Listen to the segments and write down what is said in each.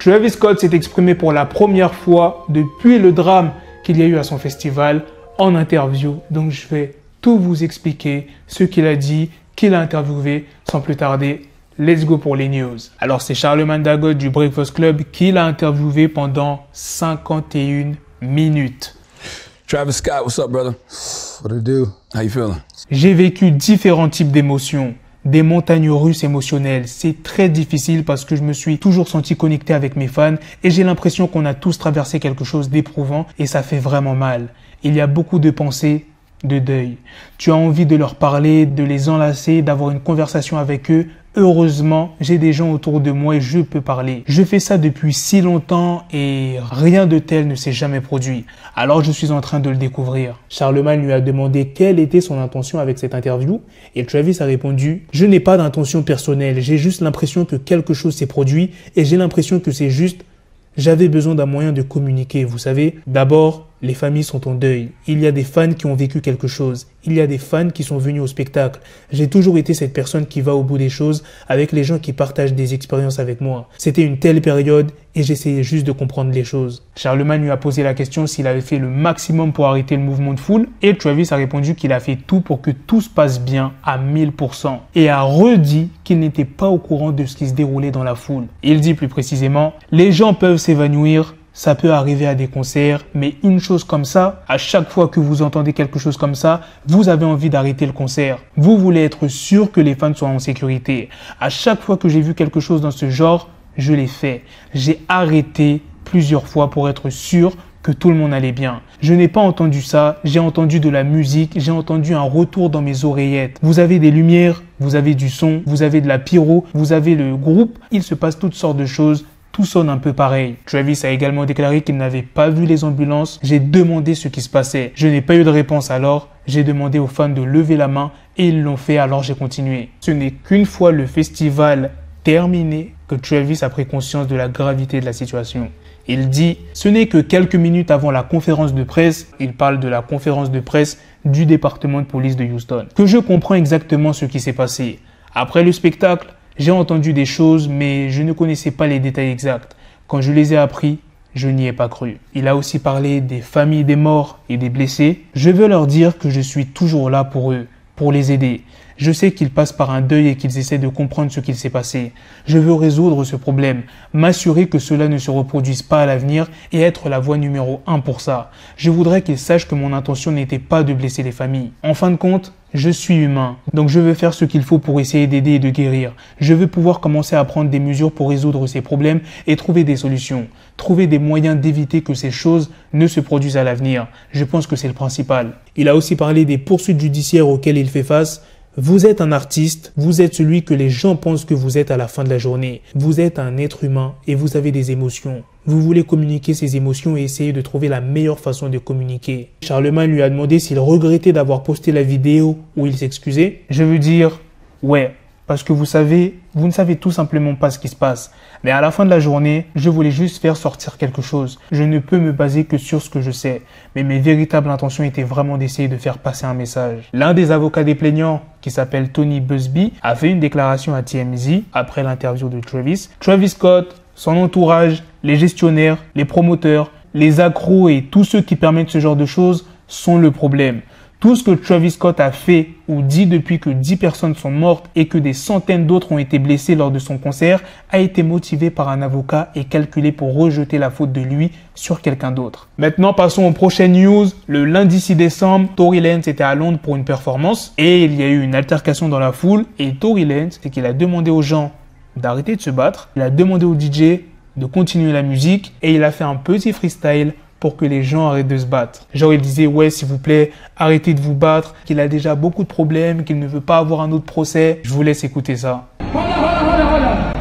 Travis Scott s'est exprimé pour la première fois depuis le drame qu'il y a eu à son festival en interview. Donc je vais tout vous expliquer, ce qu'il a dit, qu'il a interviewé. Sans plus tarder, let's go pour les news. Alors c'est Charlemagne Dagot du Breakfast Club qui l'a interviewé pendant 51 minutes. Travis Scott, what's up, brother? What it do? How you feeling? J'ai vécu différents types d'émotions, des montagnes russes émotionnelles. C'est très difficile parce que je me suis toujours senti connecté avec mes fans et j'ai l'impression qu'on a tous traversé quelque chose d'éprouvant et ça fait vraiment mal. Il y a beaucoup de pensées de deuil. Tu as envie de leur parler, de les enlacer, d'avoir une conversation avec eux. Heureusement, j'ai des gens autour de moi et je peux parler. Je fais ça depuis si longtemps et rien de tel ne s'est jamais produit. Alors je suis en train de le découvrir. Charlemagne lui a demandé quelle était son intention avec cette interview et Travis a répondu « Je n'ai pas d'intention personnelle, j'ai juste l'impression que quelque chose s'est produit et j'ai l'impression que c'est juste... J'avais besoin d'un moyen de communiquer, vous savez. D'abord, les familles sont en deuil. Il y a des fans qui ont vécu quelque chose. Il y a des fans qui sont venus au spectacle. J'ai toujours été cette personne qui va au bout des choses avec les gens qui partagent des expériences avec moi. C'était une telle période et j'essayais juste de comprendre les choses. Charlemagne lui a posé la question s'il avait fait le maximum pour arrêter le mouvement de foule et Travis a répondu qu'il a fait tout pour que tout se passe bien à 1000% et a redit qu'il n'était pas au courant de ce qui se déroulait dans la foule. Il dit plus précisément « Les gens peuvent s'évanouir, ça peut arriver à des concerts, mais une chose comme ça, à chaque fois que vous entendez quelque chose comme ça, vous avez envie d'arrêter le concert. Vous voulez être sûr que les fans soient en sécurité. À chaque fois que j'ai vu quelque chose dans ce genre, je l'ai fait. J'ai arrêté plusieurs fois pour être sûr que tout le monde allait bien. Je n'ai pas entendu ça, j'ai entendu de la musique, j'ai entendu un retour dans mes oreillettes. Vous avez des lumières, vous avez du son, vous avez de la pyro, vous avez le groupe, il se passe toutes sortes de choses. Tout sonne un peu pareil. Travis a également déclaré qu'il n'avait pas vu les ambulances. J'ai demandé ce qui se passait. Je n'ai pas eu de réponse alors. J'ai demandé aux fans de lever la main et ils l'ont fait alors j'ai continué. Ce n'est qu'une fois le festival terminé que Travis a pris conscience de la gravité de la situation. Il dit « Ce n'est que quelques minutes avant la conférence de presse, il parle de la conférence de presse du département de police de Houston, que je comprends exactement ce qui s'est passé. Après le spectacle, j'ai entendu des choses, mais je ne connaissais pas les détails exacts. Quand je les ai appris, je n'y ai pas cru. » Il a aussi parlé des familles des morts et des blessés. Je veux leur dire que je suis toujours là pour eux, pour les aider. Je sais qu'ils passent par un deuil et qu'ils essaient de comprendre ce qu'il s'est passé. Je veux résoudre ce problème, m'assurer que cela ne se reproduise pas à l'avenir et être la voie numéro 1 pour ça. Je voudrais qu'ils sachent que mon intention n'était pas de blesser les familles. En fin de compte, je suis humain, donc je veux faire ce qu'il faut pour essayer d'aider et de guérir. Je veux pouvoir commencer à prendre des mesures pour résoudre ces problèmes et trouver des solutions. Trouver des moyens d'éviter que ces choses ne se produisent à l'avenir. Je pense que c'est le principal. Il a aussi parlé des poursuites judiciaires auxquelles il fait face. Vous êtes un artiste, vous êtes celui que les gens pensent que vous êtes à la fin de la journée. Vous êtes un être humain et vous avez des émotions. Vous voulez communiquer ces émotions et essayer de trouver la meilleure façon de communiquer. Charlemagne lui a demandé s'il regrettait d'avoir posté la vidéo où il s'excusait. Je veux dire, ouais. Parce que vous ne savez tout simplement pas ce qui se passe. Mais à la fin de la journée, je voulais juste faire sortir quelque chose. Je ne peux me baser que sur ce que je sais. Mais mes véritables intentions étaient vraiment d'essayer de faire passer un message. L'un des avocats des plaignants, qui s'appelle Tony Busby, a fait une déclaration à TMZ après l'interview de Travis. Travis Scott, son entourage, les gestionnaires, les promoteurs, les accros et tous ceux qui permettent ce genre de choses sont le problème. Tout ce que Travis Scott a fait ou dit depuis que 10 personnes sont mortes et que des centaines d'autres ont été blessées lors de son concert a été motivé par un avocat et calculé pour rejeter la faute de lui sur quelqu'un d'autre. Maintenant, passons aux prochaines news. Le lundi 6 décembre, Tory Lanez était à Londres pour une performance et il y a eu une altercation dans la foule. Et Tory Lanez, c'est qu'il a demandé aux gens d'arrêter de se battre. Il a demandé au DJ de continuer la musique et il a fait un petit freestyle pour que les gens arrêtent de se battre. Genre, il disait, ouais, s'il vous plaît, arrêtez de vous battre, qu'il a déjà beaucoup de problèmes, qu'il ne veut pas avoir un autre procès. Je vous laisse écouter ça. Hold on.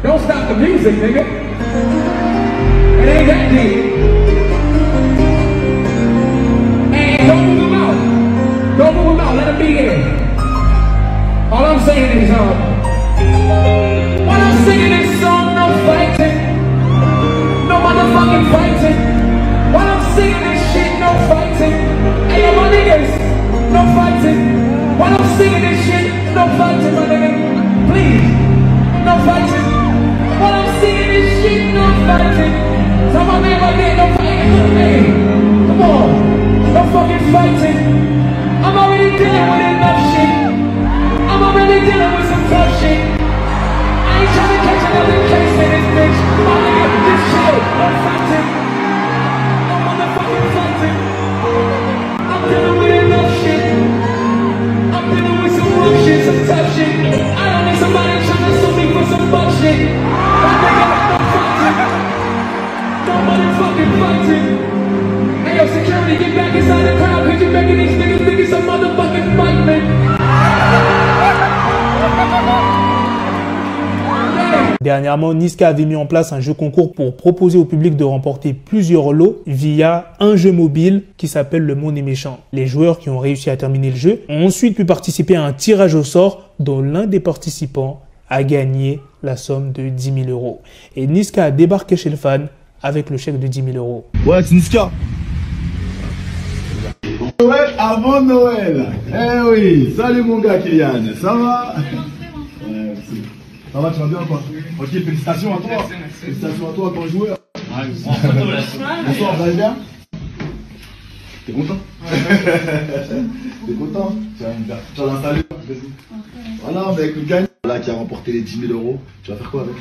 Don't stop the music, nigga. It ain't that deep. And don't move them out. Don't move them out. Let them be here. All I'm saying is, when I'm singing this song, no fighting. No motherfucking fighting. While I'm singing this shit, no fighting. Hey, yo, my niggas, no fighting. While I'm singing this shit, no fighting, my nigga. Please, no fighting. While I'm singing fighting. So my name right there, don't fight with me. Come on, no fucking fighting. I'm already dealing with enough shit. I'm already dealing with some tough shit. I ain't trying to catch another case in this bitch. My nigga, just chill, no fighting. No motherfucking fighting. I'm dealing with enough shit. I'm dealing with some rough shit, some tough shit. I don't need somebody trying to sue me for some bullshit. My nigga, no fighting. No motherfucking fighting. Hey yo, security, get back inside the crowd, cause you're making these niggas think it's a motherfucking fight, man. Dernièrement, Niska avait mis en place un jeu concours pour proposer au public de remporter plusieurs lots via un jeu mobile qui s'appelle Le Monde est méchant. Les joueurs qui ont réussi à terminer le jeu ont ensuite pu participer à un tirage au sort dont l'un des participants a gagné la somme de 10 000 €. Et Niska a débarqué chez le fan avec le chèque de 10 000 €. Ouais, c'est Niska. Noël avant Noël. Eh oui, salut mon gars Kylian, ça va? Ouais, merci. Ça va, tu vas bien quoi? Ok, félicitations à toi. Merci. Félicitations à toi, ton joueur. Bonsoir, vous allez bien? T'es content? T'es content? Tu vas l'installer? Voilà, avec le gagne là qui a remporté les 10 000 €. Tu vas faire quoi avec?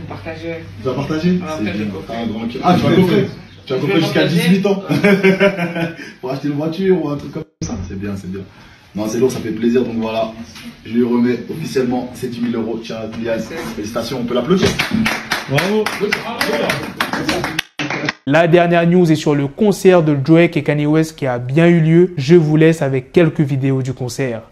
Partager. Tu vas partager? C'est bien. Ah, tu vas coffrer? Tu vas coffrer jusqu'à 18 ans pour acheter une voiture ou un truc comme ça. C'est bien, c'est bien. Non, c'est lourd, ça fait plaisir. Donc voilà, je lui remets officiellement ces 10 000 €. Tiens, Kylian, félicitations, on peut l'applaudir. Bravo. La dernière news est sur le concert de Drake et Kanye West qui a bien eu lieu. Je vous laisse avec quelques vidéos du concert.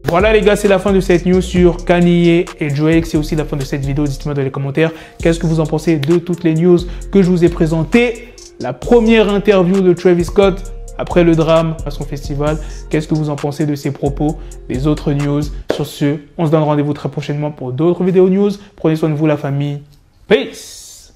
Voilà les gars, c'est la fin de cette news sur Kanye et Drake. C'est aussi la fin de cette vidéo. Dites-moi dans les commentaires qu'est-ce que vous en pensez de toutes les news que je vous ai présentées. La première interview de Travis Scott après le drame à son festival. Qu'est-ce que vous en pensez de ses propos, des autres news? Sur ce, on se donne rendez-vous très prochainement pour d'autres vidéos news. Prenez soin de vous la famille. Peace.